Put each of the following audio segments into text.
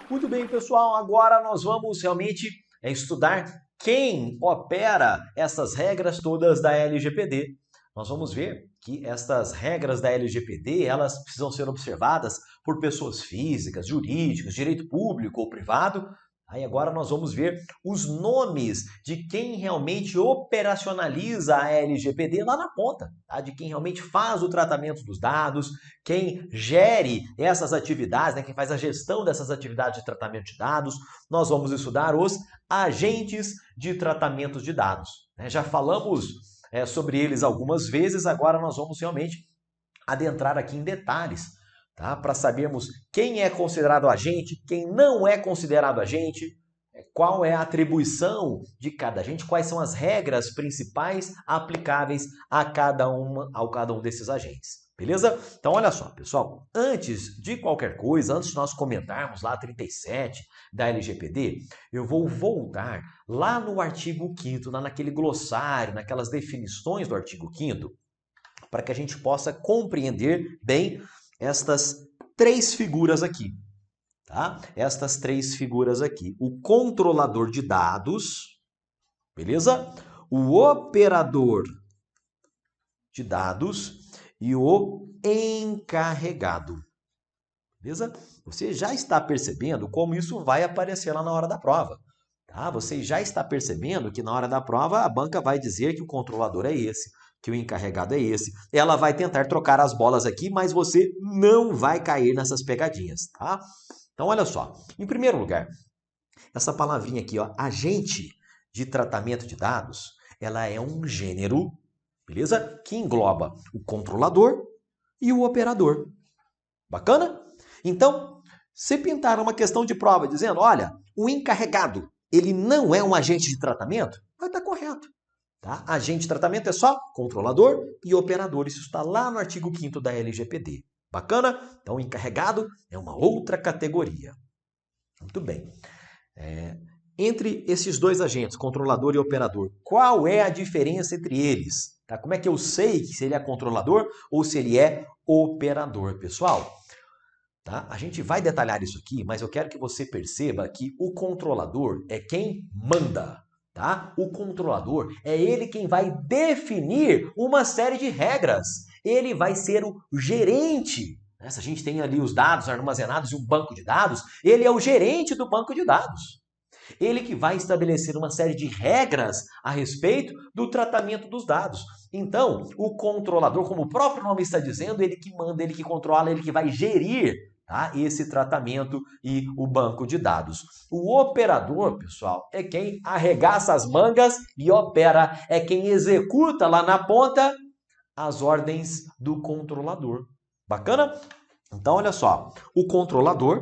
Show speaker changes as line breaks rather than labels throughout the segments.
Muito bem, pessoal, agora nós vamos realmente estudar quem opera essas regras todas da LGPD. Nós vamos ver que estas regras da LGPD, elas precisam ser observadas por pessoas físicas, jurídicas, direito público ou privado. Aí agora nós vamos ver os nomes de quem realmente operacionaliza a LGPD lá na ponta, tá? De quem realmente faz o tratamento dos dados, quem gere essas atividades, né? Quem faz a gestão dessas atividades de tratamento de dados. Nós vamos estudar os agentes de tratamento de dados, né? Já falamos sobre eles algumas vezes, agora nós vamos realmente adentrar aqui em detalhes, tá? Para sabermos quem é considerado agente, quem não é considerado agente, qual é a atribuição de cada agente, quais são as regras principais aplicáveis a cada um desses agentes. Beleza? Então, olha só, pessoal, antes de qualquer coisa, antes de nós comentarmos lá 37 da LGPD, eu vou voltar lá no artigo 5º, lá naquele glossário, naquelas definições do artigo 5º, para que a gente possa compreender bem estas três figuras aqui. Tá? Estas três figuras aqui. O controlador de dados, beleza? O operador de dados e o encarregado. Beleza? Você já está percebendo como isso vai aparecer lá na hora da prova. Tá? Você já está percebendo que na hora da prova a banca vai dizer que o controlador é esse, que o encarregado é esse. Ela vai tentar trocar as bolas aqui, mas você não vai cair nessas pegadinhas, tá? Então, olha só. Em primeiro lugar, essa palavrinha aqui, ó, agente de tratamento de dados, ela é um gênero, beleza? Que engloba o controlador e o operador. Bacana? Então, se pintar uma questão de prova dizendo, olha, o encarregado, ele não é um agente de tratamento, vai estar correto. Tá? Agente de tratamento é só controlador e operador. Isso está lá no artigo 5º da LGPD. Bacana? Então, o encarregado é uma outra categoria. Muito bem. Entre esses dois agentes, controlador e operador, qual é a diferença entre eles? Tá? Como é que eu sei se ele é controlador ou se ele é operador, pessoal? Tá? A gente vai detalhar isso aqui, mas eu quero que você perceba que o controlador é quem manda. Tá? O controlador é ele quem vai definir uma série de regras. Ele vai ser o gerente. Se a gente tem ali os dados armazenados em um banco de dados, ele é o gerente do banco de dados. Ele que vai estabelecer uma série de regras a respeito do tratamento dos dados. Então, o controlador, como o próprio nome está dizendo, ele que manda, ele que controla, ele que vai gerir, tá, esse tratamento e o banco de dados. O operador, pessoal, é quem arregaça as mangas e opera, é quem executa lá na ponta as ordens do controlador. Bacana? Então, olha só, o controlador,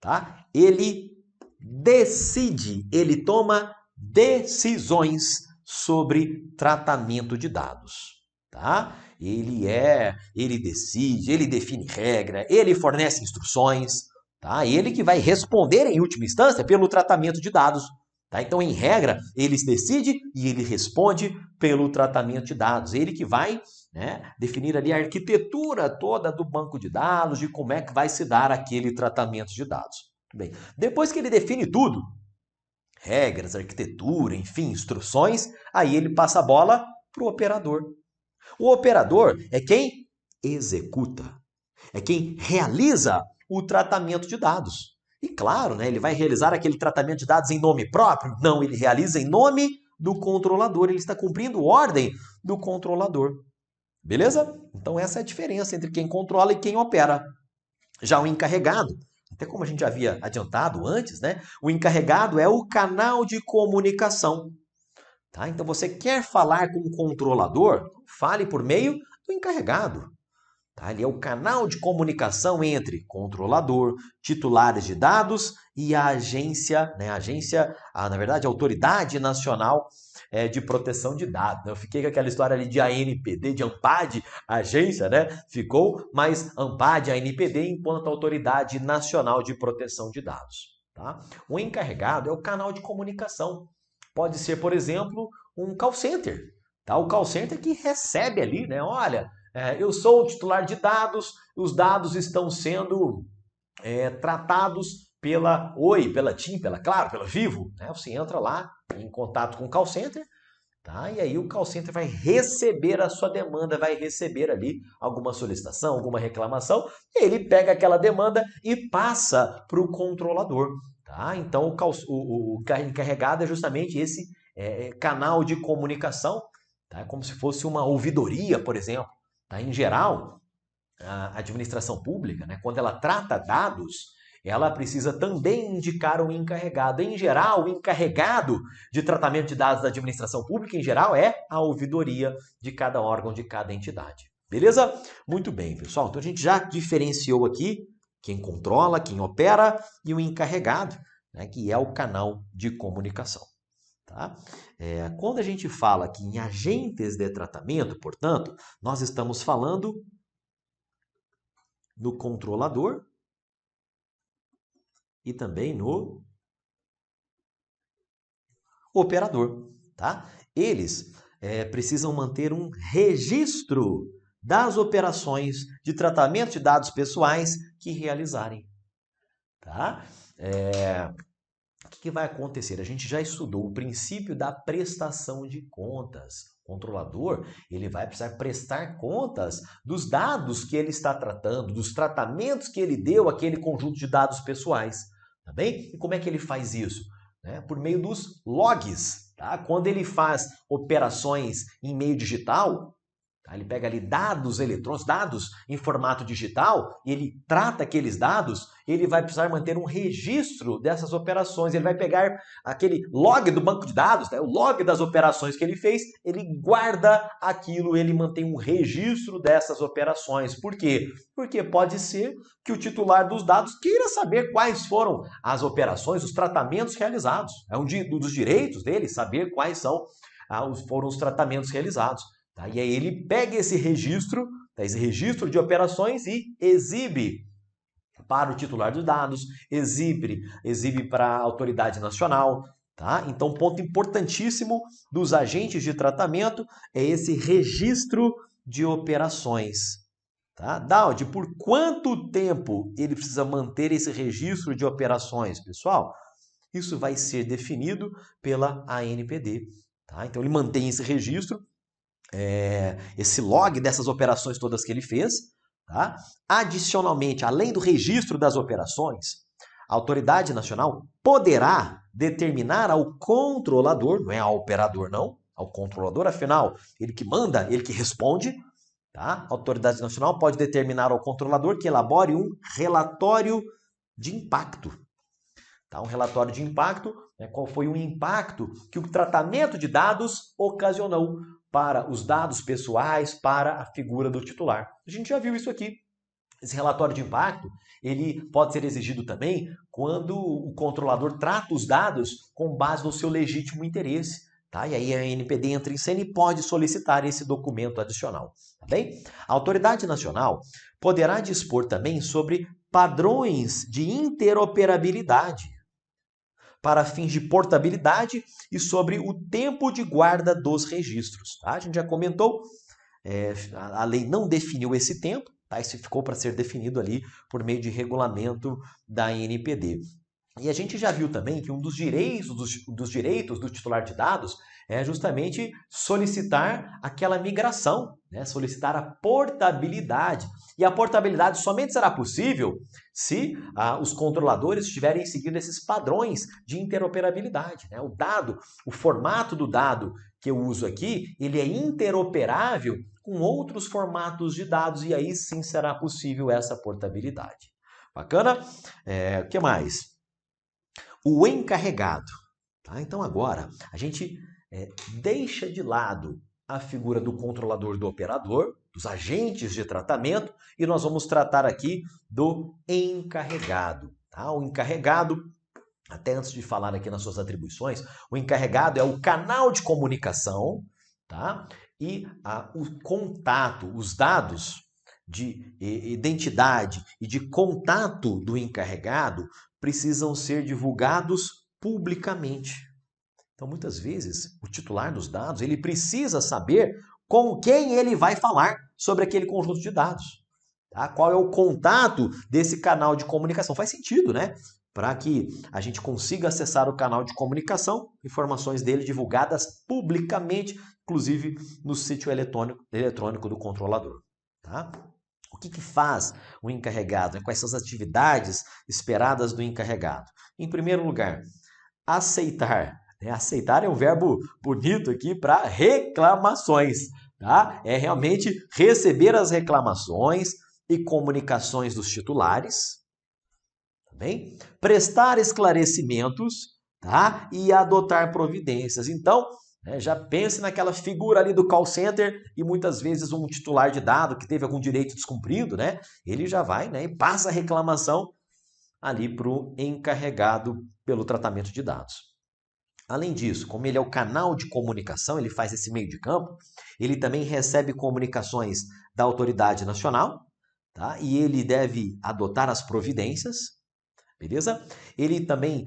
tá? Ele decide, ele toma decisões sobre tratamento de dados, tá? Ele decide, ele define regra, ele fornece instruções, tá? Ele que vai responder em última instância pelo tratamento de dados, tá? Então, em regra, ele decide e ele responde pelo tratamento de dados. Ele que vai, né, definir ali a arquitetura toda do banco de dados, de como é que vai se dar aquele tratamento de dados. Bem, depois que ele define tudo, regras, arquitetura, enfim, instruções, aí ele passa a bola para o operador. O operador é quem executa, é quem realiza o tratamento de dados. E claro, né, ele vai realizar aquele tratamento de dados em nome próprio? Não, ele realiza em nome do controlador, ele está cumprindo ordem do controlador. Beleza? Então essa é a diferença entre quem controla e quem opera. Já o encarregado, até como a gente já havia adiantado antes, né? O encarregado é o canal de comunicação. Tá? Então, você quer falar com o controlador? Fale por meio do encarregado. Tá? Ele é o canal de comunicação entre controlador, titulares de dados e a agência, né? Na verdade, a Autoridade Nacional de Proteção de Dados. Eu fiquei com aquela história ali de ANPD, de ANPAD, agência, né? Ficou, mas ANPAD, ANPD, enquanto Autoridade Nacional de Proteção de Dados. Tá? O encarregado é o canal de comunicação. Pode ser, por exemplo, um call center. Tá? O call center que recebe ali, né? Olha, eu sou o titular de dados, os dados estão sendo tratados pela Oi, pela TIM, pela Claro, pela Vivo, né? Você entra lá em contato com o call center, tá? E aí o call center vai receber a sua demanda, vai receber ali alguma solicitação, alguma reclamação, e ele pega aquela demanda e passa para o controlador, tá? Então o encarregado é justamente esse canal de comunicação, tá? Como se fosse uma ouvidoria, por exemplo, tá? Em geral, a administração pública, né, quando ela trata dados, ela precisa também indicar um encarregado. Em geral, o encarregado de tratamento de dados da administração pública, em geral, é a ouvidoria de cada órgão, de cada entidade. Beleza? Muito bem, pessoal. Então a gente já diferenciou aqui quem controla, quem opera e o encarregado, né, que é o canal de comunicação. Tá? Quando a gente fala aqui em agentes de tratamento, portanto, nós estamos falando no controlador e também no operador, tá? Eles precisam manter um registro das operações de tratamento de dados pessoais que realizarem, tá? O que vai acontecer? A gente já estudou o princípio da prestação de contas. O controlador, ele vai precisar prestar contas dos dados que ele está tratando, dos tratamentos que ele deu àquele conjunto de dados pessoais, tá bem? E como é que ele faz isso? Por meio dos logs, tá? Quando ele faz operações em meio digital, ele pega ali dados eletrônicos, dados em formato digital, e ele trata aqueles dados, ele vai precisar manter um registro dessas operações. Ele vai pegar aquele log do banco de dados, o log das operações que ele fez, ele guarda aquilo, ele mantém um registro dessas operações. Por quê? Porque pode ser que o titular dos dados queira saber quais foram as operações, os tratamentos realizados. É um dos direitos dele saber quais foram os tratamentos realizados. Tá? E aí ele pega esse registro de operações e exibe para o titular dos dados, exibe para a autoridade nacional. Tá? Então, ponto importantíssimo dos agentes de tratamento é esse registro de operações. Tá? Daudi, por quanto tempo ele precisa manter esse registro de operações, pessoal? Isso vai ser definido pela ANPD. Tá? Então, ele mantém esse registro, esse log dessas operações todas que ele fez. Tá? Adicionalmente, além do registro das operações, a autoridade nacional poderá determinar ao controlador, não é ao operador não, ao controlador, afinal, ele que manda, ele que responde. Tá? A autoridade nacional pode determinar ao controlador que elabore um relatório de impacto. Tá? Um relatório de impacto, qual foi o impacto que o tratamento de dados ocasionou para os dados pessoais, para a figura do titular. A gente já viu isso aqui. Esse relatório de impacto, ele pode ser exigido também quando o controlador trata os dados com base no seu legítimo interesse. Tá? E aí a ANPD entra em cena e pode solicitar esse documento adicional. Tá bem? A autoridade nacional poderá dispor também sobre padrões de interoperabilidade para fins de portabilidade e sobre o tempo de guarda dos registros. Tá? A gente já comentou, a lei não definiu esse tempo, tá? Isso ficou para ser definido ali por meio de regulamento da ANPD. E a gente já viu também que um dos direitos do titular de dados é justamente solicitar aquela migração, solicitar a portabilidade. E a portabilidade somente será possível se os controladores estiverem seguindo esses padrões de interoperabilidade. O formato do dado que eu uso aqui, ele é interoperável com outros formatos de dados e aí sim será possível essa portabilidade. Bacana? O que mais? O encarregado. Tá? Então agora a gente deixa de lado a figura do controlador, do operador, dos agentes de tratamento e nós vamos tratar aqui do encarregado. Tá? O encarregado, até antes de falar aqui nas suas atribuições, o encarregado é o canal de comunicação, tá? E o contato, os dados de identidade e de contato do encarregado precisam ser divulgados publicamente. Então, muitas vezes, o titular dos dados, ele precisa saber com quem ele vai falar sobre aquele conjunto de dados. Tá? Qual é o contato desse canal de comunicação? Faz sentido, né? para que a gente consiga acessar o canal de comunicação, informações dele divulgadas publicamente, inclusive no sítio eletrônico do controlador. Tá? O que faz o encarregado? Quais são as atividades esperadas do encarregado? Em primeiro lugar, aceitar. Aceitar é um verbo bonito aqui para reclamações. Tá? É realmente receber as reclamações e comunicações dos titulares, tá bem? Prestar esclarecimentos, tá? E adotar providências. Então, já pense naquela figura ali do call center e muitas vezes um titular de dado que teve algum direito descumprido, né? Ele já vai, né, e passa a reclamação ali para o encarregado pelo tratamento de dados. Além disso, como ele é o canal de comunicação, ele faz esse meio de campo, ele também recebe comunicações da autoridade nacional, tá? E ele deve adotar as providências, beleza? Ele também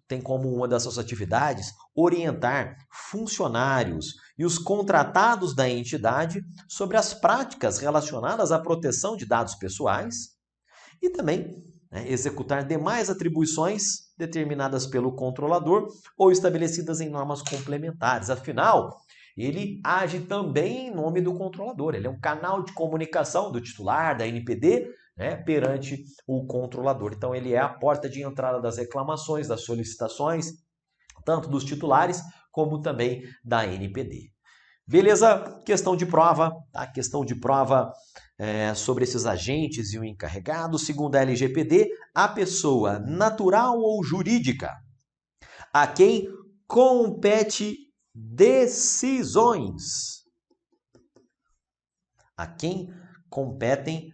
tem como uma das suas atividades orientar funcionários e os contratados da entidade sobre as práticas relacionadas à proteção de dados pessoais e também executar demais atribuições determinadas pelo controlador ou estabelecidas em normas complementares. Afinal, ele age também em nome do controlador. Ele é um canal de comunicação do titular, da NPD, perante o controlador. Então, ele é a porta de entrada das reclamações, das solicitações, tanto dos titulares como também da NPD. Beleza? Questão de prova, tá? Questão de prova sobre esses agentes e o encarregado. Segundo a LGPD, a pessoa natural ou jurídica a quem compete decisões. A quem compete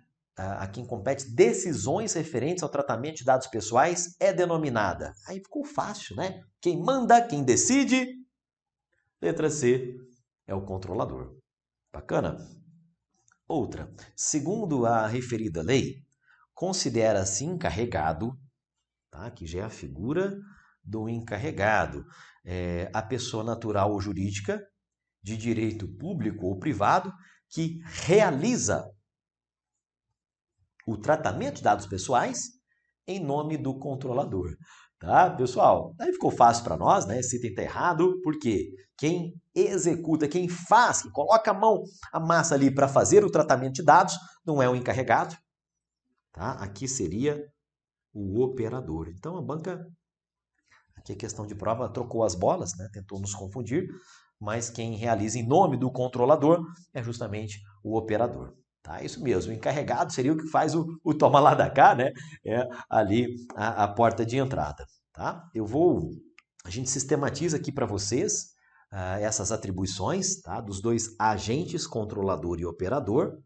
decisões referentes ao tratamento de dados pessoais é denominada. Aí ficou fácil, né? Quem manda, quem decide. Letra C é o controlador. Bacana? Outra. Segundo a referida lei, considera-se encarregado, tá? Que já é a figura do encarregado, a pessoa natural ou jurídica de direito público ou privado que realiza o tratamento de dados pessoais em nome do controlador. Tá, pessoal? Aí ficou fácil para nós, né? Esse item está errado, porque quem executa, quem faz, quem coloca a massa ali para fazer o tratamento de dados, não é o encarregado, tá? Aqui seria o operador. Então a banca, aqui a questão de prova, trocou as bolas, né? Tentou nos confundir, mas quem realiza em nome do controlador é justamente o operador. Tá, isso mesmo, o encarregado seria o que faz o toma lá da cá, né? É ali a porta de entrada. Tá? A gente sistematiza aqui para vocês essas atribuições, tá? Dos dois agentes, controlador e operador,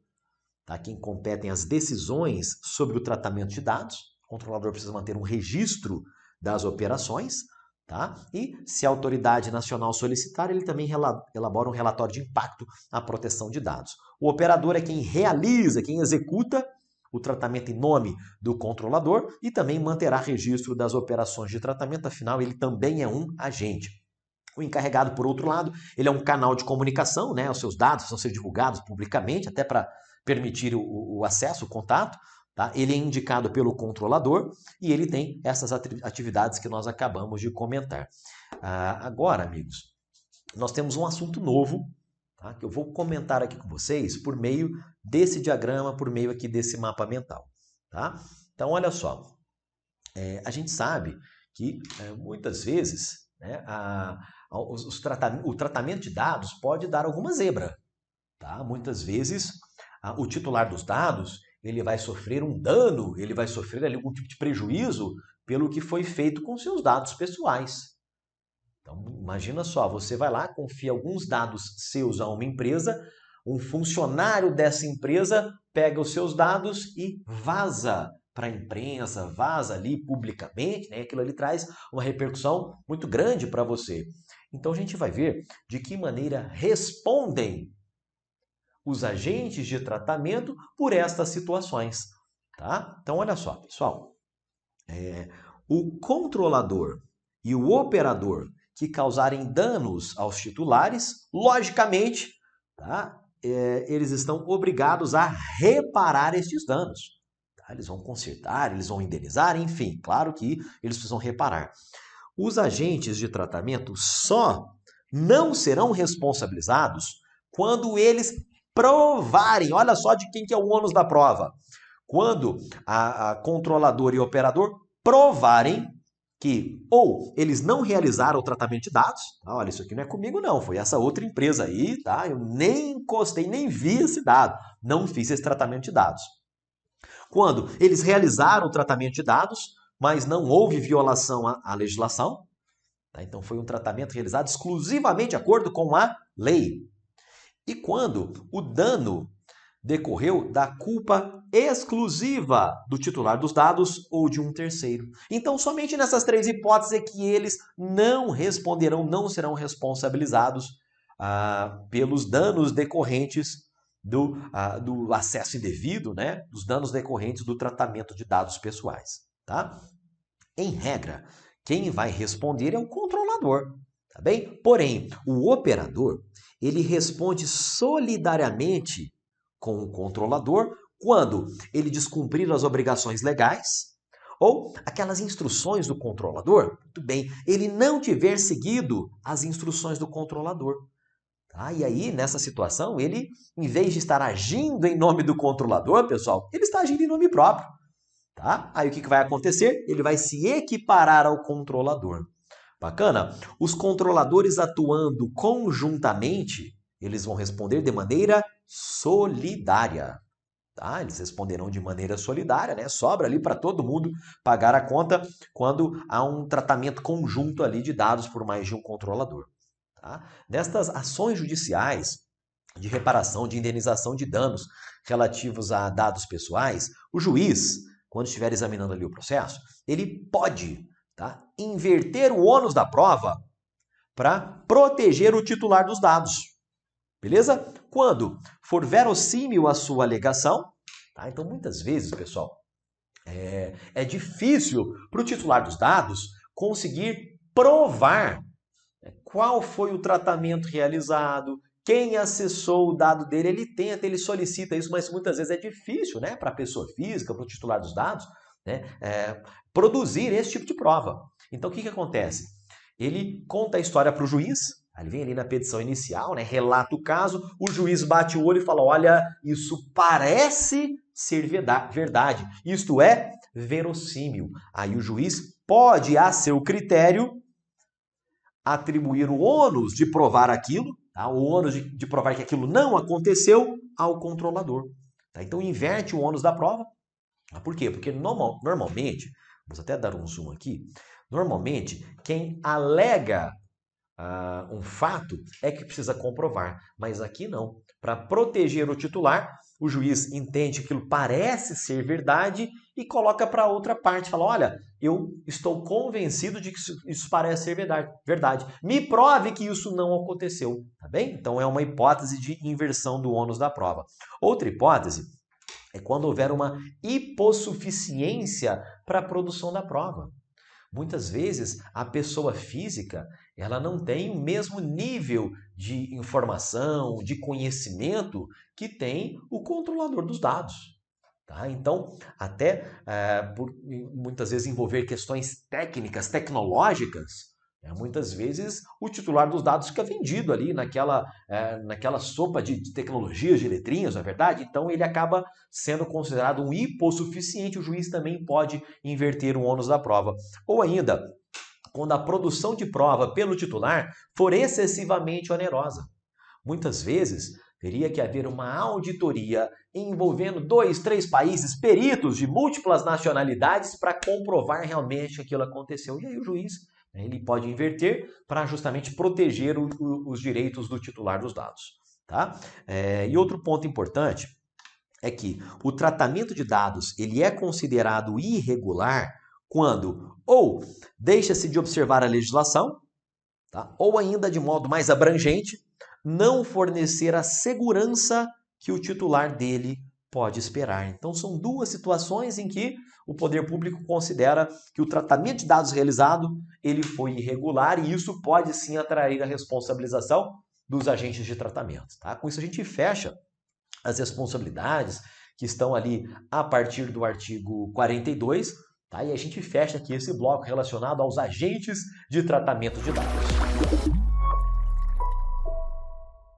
tá? Quem competem as decisões sobre o tratamento de dados. O controlador precisa manter um registro das operações, tá? E se a autoridade nacional solicitar, ele também elabora um relatório de impacto à proteção de dados. O operador é quem realiza, quem executa o tratamento em nome do controlador e também manterá registro das operações de tratamento, afinal ele também é um agente. O encarregado, por outro lado, ele é um canal de comunicação, né? Os seus dados vão ser divulgados publicamente, até para permitir o acesso, o contato. Tá? Ele é indicado pelo controlador e ele tem essas atividades que nós acabamos de comentar. Agora, amigos, nós temos um assunto novo, tá? Que eu vou comentar aqui com vocês por meio desse diagrama, por meio aqui desse mapa mental. Tá? Então, olha só, a gente sabe que muitas vezes, né, o tratamento de dados pode dar alguma zebra. Tá? Muitas vezes o titular dos dados ele vai sofrer um dano, ele vai sofrer ali algum tipo de prejuízo pelo que foi feito com seus dados pessoais. Então, imagina só, você vai lá, confia alguns dados seus a uma empresa, um funcionário dessa empresa pega os seus dados e vaza para a imprensa, vaza ali publicamente, né? Aquilo ali traz uma repercussão muito grande para você. Então, a gente vai ver de que maneira respondem os agentes de tratamento por estas situações. Tá? Então, olha só, pessoal. O controlador e o operador que causarem danos aos titulares, logicamente, tá? Eles estão obrigados a reparar estes danos. Tá? Eles vão consertar, eles vão indenizar, enfim, claro que eles precisam reparar. Os agentes de tratamento só não serão responsabilizados quando eles provarem. Olha só de quem que é o ônus da prova. Quando a controladora e o operador provarem que ou eles não realizaram o tratamento de dados, olha, isso aqui não é comigo não, foi essa outra empresa aí, tá? Eu nem encostei, nem vi esse dado, não fiz esse tratamento de dados. Quando eles realizaram o tratamento de dados, mas não houve violação à legislação, tá? Então foi um tratamento realizado exclusivamente de acordo com a lei. E quando o dano decorreu da culpa exclusiva do titular dos dados ou de um terceiro. Então, somente nessas três hipóteses é que eles não responderão, não serão responsabilizados pelos danos decorrentes do acesso indevido, né? Dos danos decorrentes do tratamento de dados pessoais. Tá? Em regra, quem vai responder é o controlador. Tá bem? Porém, o operador ele responde solidariamente com o controlador quando ele descumprir as obrigações legais ou aquelas instruções do controlador, muito bem, ele não tiver seguido as instruções do controlador. Tá? E aí, nessa situação, ele, em vez de estar agindo em nome do controlador, pessoal, ele está agindo em nome próprio. Tá? Aí o que vai acontecer? Ele vai se equiparar ao controlador. Bacana? Os controladores atuando conjuntamente, eles vão responder de maneira solidária. Tá? Eles responderão de maneira solidária, né? Sobra ali para todo mundo pagar a conta quando há um tratamento conjunto ali de dados por mais de um controlador. Tá? Nestas ações judiciais de reparação, de indenização de danos relativos a dados pessoais, o juiz, quando estiver examinando ali o processo, ele pode, tá, inverter o ônus da prova para proteger o titular dos dados. Beleza? Quando for verossímil a sua alegação, tá? Então muitas vezes, pessoal, é difícil para o titular dos dados conseguir provar qual foi o tratamento realizado, quem acessou o dado dele, ele tenta, ele solicita isso, mas muitas vezes é difícil, né, para a pessoa física, para o titular dos dados, né, produzir esse tipo de prova. Então o que acontece? Ele conta a história para o juiz, ele vem ali na petição inicial, né, relata o caso, o juiz bate o olho e fala, olha, isso parece ser verdade, isto é verossímil. Aí o juiz pode, a seu critério, atribuir o ônus de provar aquilo, tá? O ônus de provar que aquilo não aconteceu ao controlador. Tá? Então inverte o ônus da prova. Por quê? Porque normalmente, vamos até dar um zoom aqui, normalmente quem alega um fato é que precisa comprovar, mas aqui não. Para proteger o titular, o juiz entende que aquilo parece ser verdade e coloca para outra parte, fala, olha, eu estou convencido de que isso parece ser verdade. Me prove que isso não aconteceu, tá bem? Então é uma hipótese de inversão do ônus da prova. Outra hipótese é quando houver uma hipossuficiência para a produção da prova. Muitas vezes a pessoa física ela não tem o mesmo nível de informação, de conhecimento que tem o controlador dos dados. Tá? Então, até por muitas vezes envolver questões técnicas, tecnológicas, muitas vezes o titular dos dados fica vendido ali naquela sopa de tecnologias, de letrinhas, não é verdade? Então ele acaba sendo considerado um hipossuficiente, o juiz também pode inverter o ônus da prova. Ou ainda, quando a produção de prova pelo titular for excessivamente onerosa. Muitas vezes teria que haver uma auditoria envolvendo 2, 3 países, peritos de múltiplas nacionalidades para comprovar realmente que aquilo aconteceu. E aí o juiz ele pode inverter para justamente proteger os direitos do titular dos dados. Tá? E outro ponto importante é que o tratamento de dados ele é considerado irregular quando ou deixa-se de observar a legislação, tá? Ou ainda de modo mais abrangente, não fornecer a segurança que o titular dele pode esperar. Então são duas situações em que o poder público considera que o tratamento de dados realizado ele foi irregular e isso pode sim atrair a responsabilização dos agentes de tratamento. Tá? Com isso a gente fecha as responsabilidades que estão ali a partir do artigo 42, tá? E a gente fecha aqui esse bloco relacionado aos agentes de tratamento de dados.